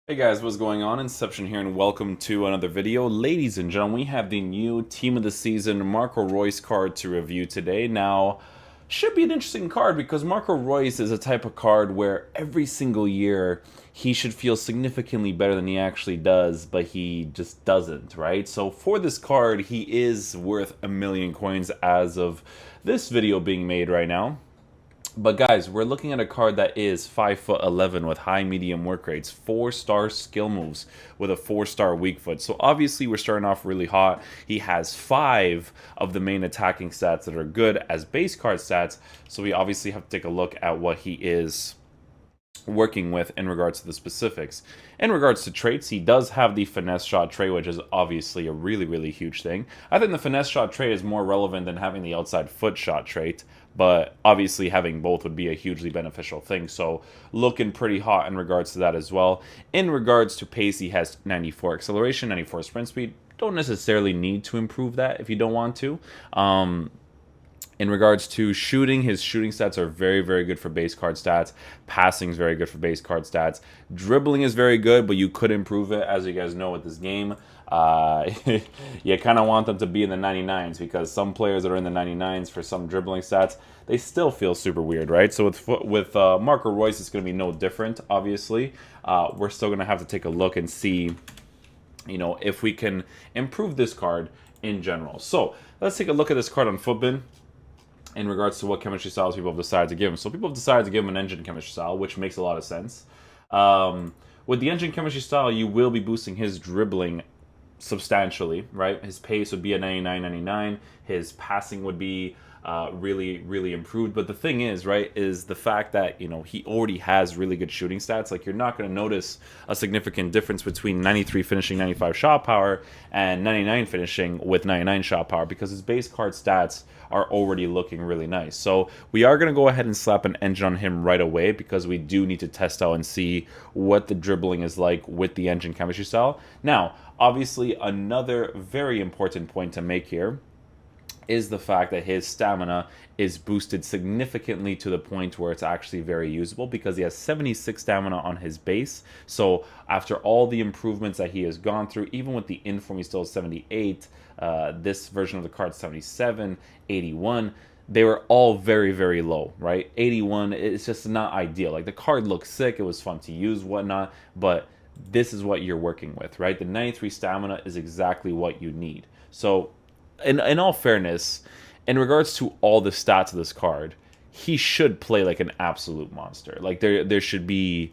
Hey guys, what's going on? Inception here, and welcome to another video. Ladies and gentlemen, we have the new Team of the Season Marco Reus card to review today. Now, should be an interesting card because Marco Reus is a type of card where every single year he should feel significantly better than he actually does, but he just doesn't, right? So for this card, he is worth 1,000,000 coins as of this video being made right now. But guys, we're looking at a card that is 5'11" with high medium work rates, 4-star skill moves with a 4-star weak foot. So obviously we're starting off really hot. He has 5 of the main attacking stats that are good as base card stats. So we obviously have to take a look at what he is working with in regards to the specifics. In regards to traits, he does have the finesse shot trait, which is obviously a really huge thing. I think the finesse shot trait is more relevant than having the outside foot shot trait, but obviously having both would be a hugely beneficial thing. So looking pretty hot in regards to that as well. In regards to pace, he has 94 acceleration, 94 sprint speed. Don't necessarily need to improve that if you don't want to. In regards to shooting, his shooting stats are very good for base card stats. Passing is very good for base card stats. Dribbling is very good, but you could improve it, as you guys know, with this game. You kind of want them to be in the 99s because some players that are in the 99s for some dribbling stats, they still feel super weird, right? So with Marco Reus, it's going to be no different, obviously. We're still going to have to take a look and see, if we can improve this card in general. So let's take a look at this card on Footbin in regards to what chemistry styles people have decided to give him. So people have decided to give him an engine chemistry style, which makes a lot of sense. With the engine chemistry style, you will be boosting his dribbling substantially, right? His pace would be a 99. His passing would be really improved. But the thing is, right, is the fact that, he already has really good shooting stats. Like, you're not going to notice a significant difference between 93 finishing 95 shot power and 99 finishing with 99 shot power because his base card stats are already looking really nice. So we are going to go ahead and slap an engine on him right away because we do need to test out and see what the dribbling is like with the engine chemistry style. Now, obviously, another very important point to make here is the fact that his stamina is boosted significantly to the point where it's actually very usable because he has 76 stamina on his base. So after all the improvements that he has gone through, even with the inform, he still has 78. This version of the card 77, 81. They were all very low, right? 81, it's just not ideal. Like, the card looks sick, it was fun to use, whatnot, but this is what you're working with, right? The 93 stamina is exactly what you need. So in all fairness, in regards to all the stats of this card, he should play like an absolute monster. Like, there should be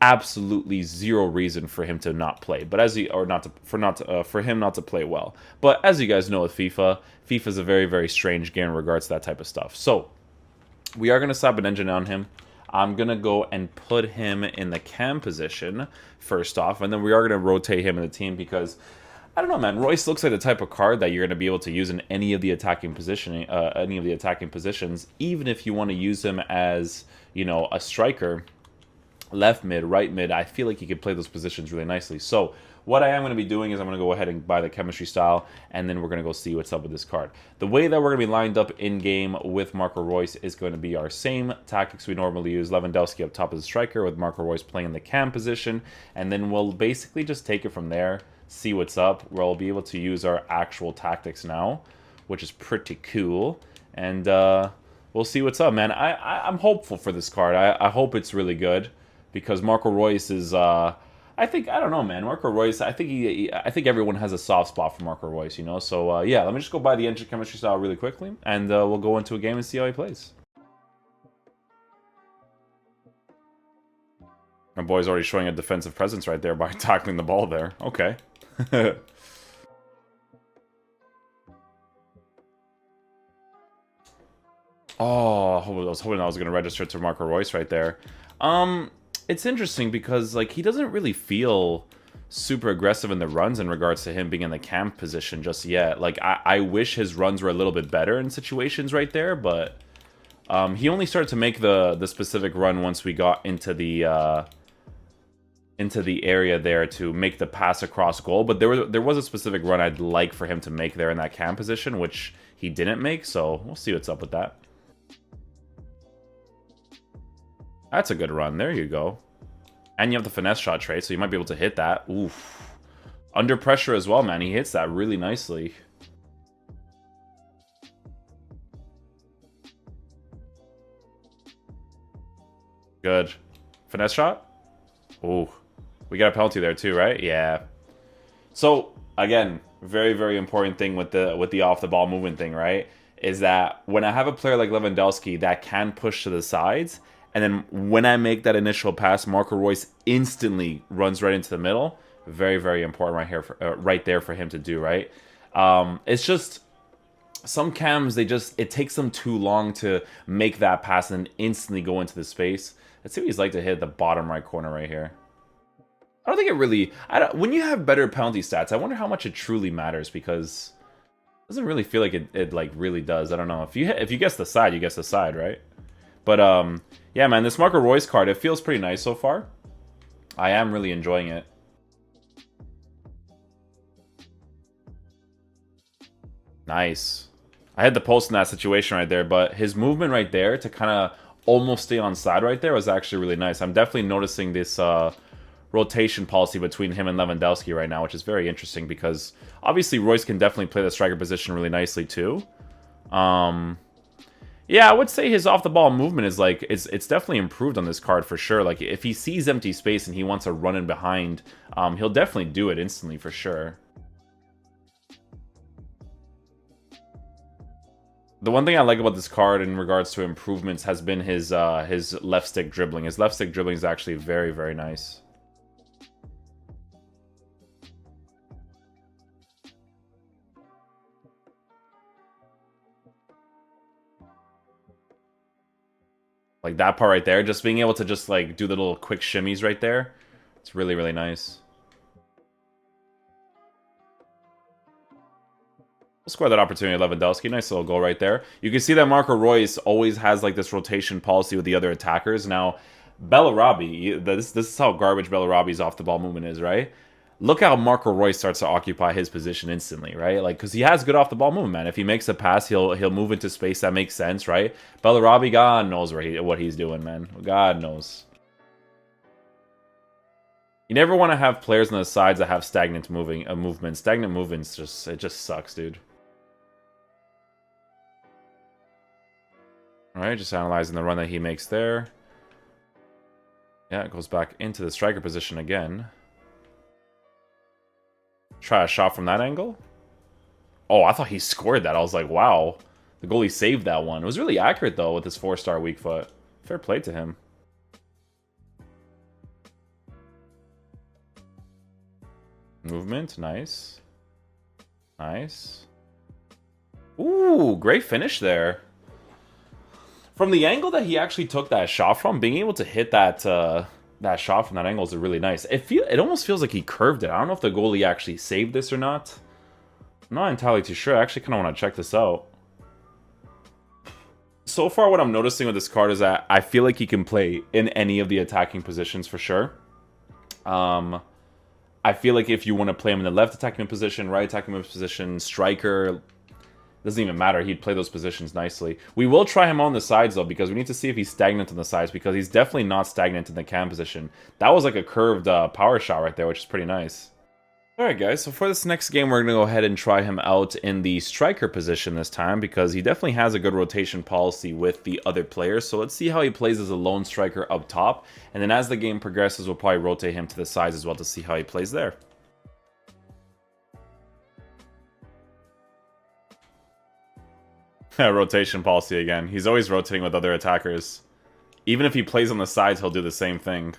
absolutely zero reason for him to not play, but for him not to play well. But as you guys know, with FIFA is a very strange game in regards to that type of stuff. So we are going to slap an engine on him. I'm going to go and put him in the cam position first off, and then we are going to rotate him in the team because I don't know, man. Reus looks like the type of card that you're going to be able to use in any of the attacking positions, even if you want to use him as, a striker, left mid, right mid. I feel like he could play those positions really nicely. So what I am going to be doing is I'm going to go ahead and buy the chemistry style, and then we're going to go see what's up with this card. The way that we're going to be lined up in-game with Marco Reus is going to be our same tactics we normally use. Lewandowski up top as a striker with Marco Reus playing in the cam position, and then we'll basically just take it from there, see what's up. We'll be able to use our actual tactics now, which is pretty cool, and we'll see what's up, man. I'm hopeful for this card. I hope it's really good because Marco Reus is I don't know, man. Marco Reus, I think everyone has a soft spot for Marco Reus, So yeah, let me just go buy the engine chemistry style really quickly, and we'll go into a game and see how he plays. My boy's already showing a defensive presence right there by tackling the ball there. Okay. Oh, I was hoping I was going to register to Marco Reus right there. It's interesting because, like, he doesn't really feel super aggressive in the runs in regards to him being in the camp position just yet. Like, I wish his runs were a little bit better in situations right there, but he only started to make the specific run once we got into the area there to make the pass across goal. But there was a specific run I'd like for him to make there in that camp position, which he didn't make, so we'll see what's up with that. That's a good run. There you go. And you have the finesse shot trait, so you might be able to hit that. Oof. Under pressure as well, man. He hits that really nicely. Good. Finesse shot? Ooh. We got a penalty there too, right? Yeah. So, again, very, very important thing with the off-the-ball movement thing, right? Is that when I have a player like Lewandowski that can push to the sides, and then when I make that initial pass, Marco Reus instantly runs right into the middle. Very, very important right here, right there for him to do, right? It's just some cams, it takes them too long to make that pass and then instantly go into the space. Let's see what he's like to hit the bottom right corner right here. I don't think it really... when you have better penalty stats, I wonder how much it truly matters, because it doesn't really feel like it like really does. I don't know. If you guess the side, you guess the side, right? But yeah, man, this Marco Reus card, it feels pretty nice so far. I am really enjoying it. Nice. I had the post in that situation right there, but his movement right there to kind of almost stay on side right there was actually really nice. I'm definitely noticing this rotation policy between him and Lewandowski right now, which is very interesting because obviously Reus can definitely play the striker position really nicely too. Yeah, I would say his off-the-ball movement is like, it's definitely improved on this card for sure. Like, if he sees empty space and he wants to run in behind, he'll definitely do it instantly for sure. The one thing I like about this card in regards to improvements has been his left stick dribbling. His left stick dribbling is actually very, very nice. Like that part right there, just being able to just like do the little quick shimmies right there. It's really, really nice. We'll score that opportunity, Lewandowski. Nice little goal right there. You can see that Marco Reus always has like this rotation policy with the other attackers. Now, Bellarabi, this is how garbage Bellarabi's off-the-ball movement is, right? Look how Marco Reus starts to occupy his position instantly, right? Like, because he has good off-the-ball movement, man. If he makes a pass, he'll move into space. That makes sense, right? Bellarabi, God knows what he's doing, man. God knows. You never want to have players on the sides that have stagnant movement. Stagnant movements it just sucks, dude. All right, just analyzing the run that he makes there. Yeah, it goes back into the striker position again. Try a shot from that angle. Oh, I thought he scored that. I was like, wow. The goalie saved that one. It was really accurate, though, with his 4-star weak foot. Fair play to him. Movement, nice. Nice. Ooh, great finish there. From the angle that he actually took that shot from, being able to hit that that shot from that angle is really nice. It almost feels like he curved it. I don't know if the goalie actually saved this or not. I'm not entirely too sure. I actually kind of want to check this out. So far, what I'm noticing with this card is that I feel like he can play in any of the attacking positions for sure. I feel like if you want to play him in the left attacking position, right attacking position, striker, doesn't even matter. He'd play those positions nicely. We will try him on the sides, though, because we need to see if he's stagnant on the sides, because he's definitely not stagnant in the cam position. That was like a curved power shot right there, which is pretty nice. Alright, guys, so for this next game, we're going to go ahead and try him out in the striker position this time, because he definitely has a good rotation policy with the other players. So let's see how he plays as a lone striker up top, and then as the game progresses, we'll probably rotate him to the sides as well to see how he plays there. Rotation policy again. He's always rotating with other attackers. Even if he plays on the sides, he'll do the same thing.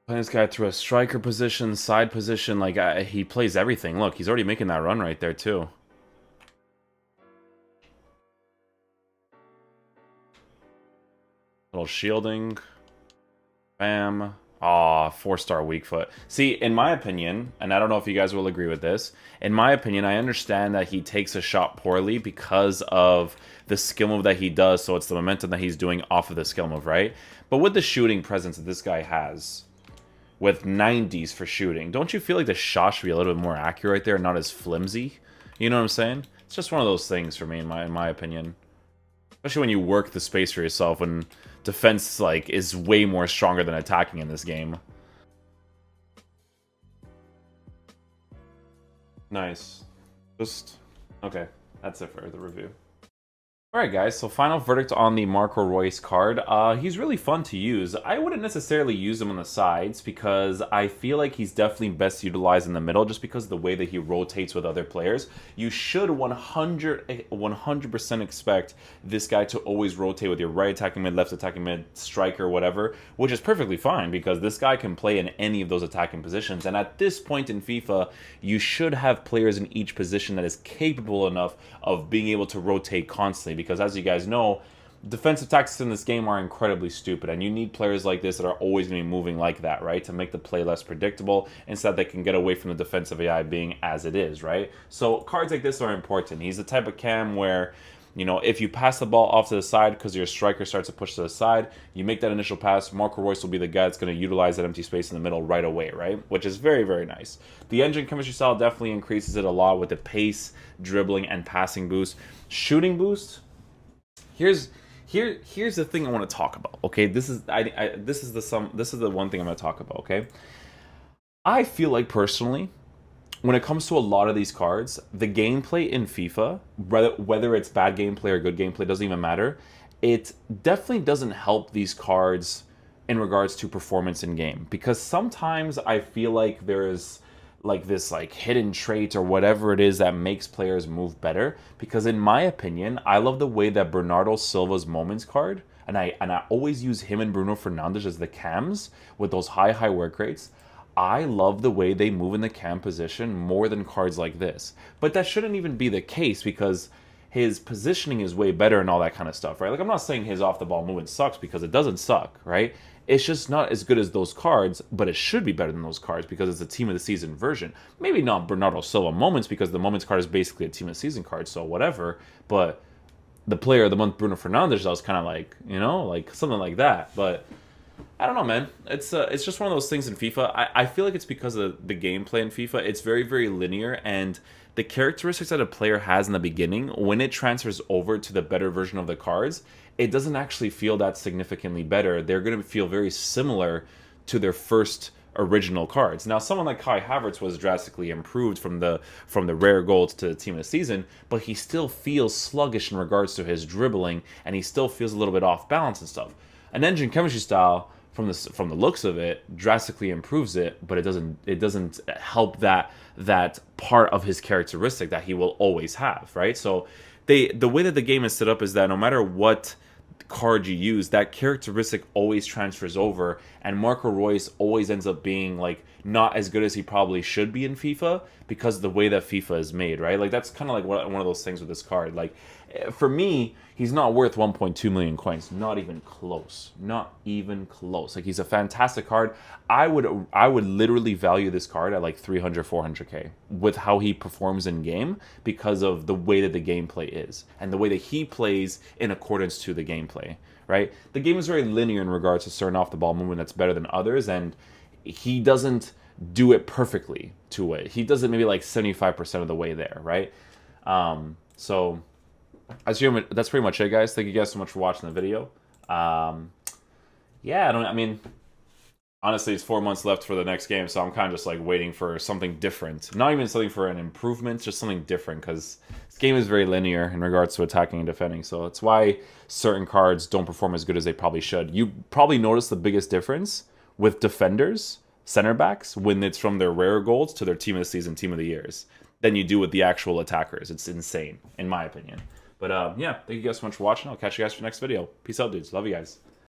Playing this guy through a striker position, side position, like he plays everything. Look, he's already making that run right there too. Little shielding. Bam. Aw, 4-star weak foot. See, in my opinion, and I don't know if you guys will agree with this, in my opinion, I understand that he takes a shot poorly because of the skill move that he does, so it's the momentum that he's doing off of the skill move, right? But with the shooting presence that this guy has, with 90s for shooting, don't you feel like the shot should be a little bit more accurate right there, not as flimsy? You know what I'm saying? It's just one of those things for me, in my opinion. Especially when you work the space for yourself, when defense like is way more stronger than attacking in this game. Nice. Just okay. That's it for the review. Alright guys, so final verdict on the Marco Reus card. He's really fun to use. I wouldn't necessarily use him on the sides because I feel like he's definitely best utilized in the middle just because of the way that he rotates with other players. You should 100% expect this guy to always rotate with your right attacking mid, left attacking mid, striker, whatever, which is perfectly fine because this guy can play in any of those attacking positions. And at this point in FIFA, you should have players in each position that is capable enough of being able to rotate constantly because as you guys know, defensive tactics in this game are incredibly stupid, and you need players like this that are always going to be moving like that, right? To make the play less predictable, instead they can get away from the defensive AI being as it is, right? So cards like this are important. He's the type of cam where, you know, if you pass the ball off to the side because your striker starts to push to the side, you make that initial pass, Marco Reus will be the guy that's going to utilize that empty space in the middle right away, right? Which is very, very nice. The engine chemistry style definitely increases it a lot with the pace, dribbling, and passing boost. Shooting boost, here's the thing I want to talk about. Okay, this is the one thing I'm going to talk about. Okay, I feel like personally, when it comes to a lot of these cards, the gameplay in FIFA, whether it's bad gameplay or good gameplay, doesn't even matter. It definitely doesn't help these cards in regards to performance in game, because sometimes I feel like there is like this like hidden trait or whatever it is that makes players move better. Because in my opinion, I love the way that Bernardo Silva's moments card, and I always use him and Bruno Fernandes as the cams with those high work rates. I love the way they move in the cam position more than cards like this. But that shouldn't even be the case because his positioning is way better and all that kind of stuff, right? Like, I'm not saying his off-the-ball movement sucks because it doesn't suck, right? It's just not as good as those cards, but it should be better than those cards because it's a Team of the Season version. Maybe not Bernardo Silva Moments because the Moments card is basically a Team of the Season card, so whatever. But the Player of the Month Bruno Fernandes, I was kind of like, you know, like something like that. But I don't know, man. It's just one of those things in FIFA. I feel like it's because of the gameplay in FIFA. It's very, very linear, and the characteristics that a player has in the beginning, when it transfers over to the better version of the cards, it doesn't actually feel that significantly better. They're going to feel very similar to their first original cards. Now, someone like Kai Havertz was drastically improved from the rare golds to the Team of the Season, but he still feels sluggish in regards to his dribbling, and he still feels a little bit off balance and stuff. An engine chemistry style, from the looks of it, drastically improves it, but it doesn't help that part of his characteristic that he will always have, right? So the way that the game is set up is that no matter what card you use, that characteristic always transfers over, and Marco Reus always ends up being like not as good as he probably should be in FIFA because of the way that FIFA is made, right? Like, that's kind of like one of those things with this card. Like, for me, he's not worth 1.2 million coins. Not even close. Not even close. Like, he's a fantastic card. I would literally value this card at like 300, 400k with how he performs in game because of the way that the gameplay is and the way that he plays in accordance to the gameplay, right? The game is very linear in regards to certain off-the-ball movement that's better than others, and he doesn't do it perfectly to it. He does it maybe like 75% of the way there, right? So that's pretty much it, guys. Thank you guys so much for watching the video. Yeah, I mean, honestly, it's 4 months left for the next game, so I'm kind of just like waiting for something different. Not even something for an improvement, just something different, because this game is very linear in regards to attacking and defending. So that's why certain cards don't perform as good as they probably should. You probably notice the biggest difference with defenders, center backs, when it's from their rare golds to their Team of the Season, Team of the Years, than you do with the actual attackers. It's insane, in my opinion. But yeah, thank you guys so much for watching. I'll catch you guys for the next video. Peace out, dudes. Love you guys.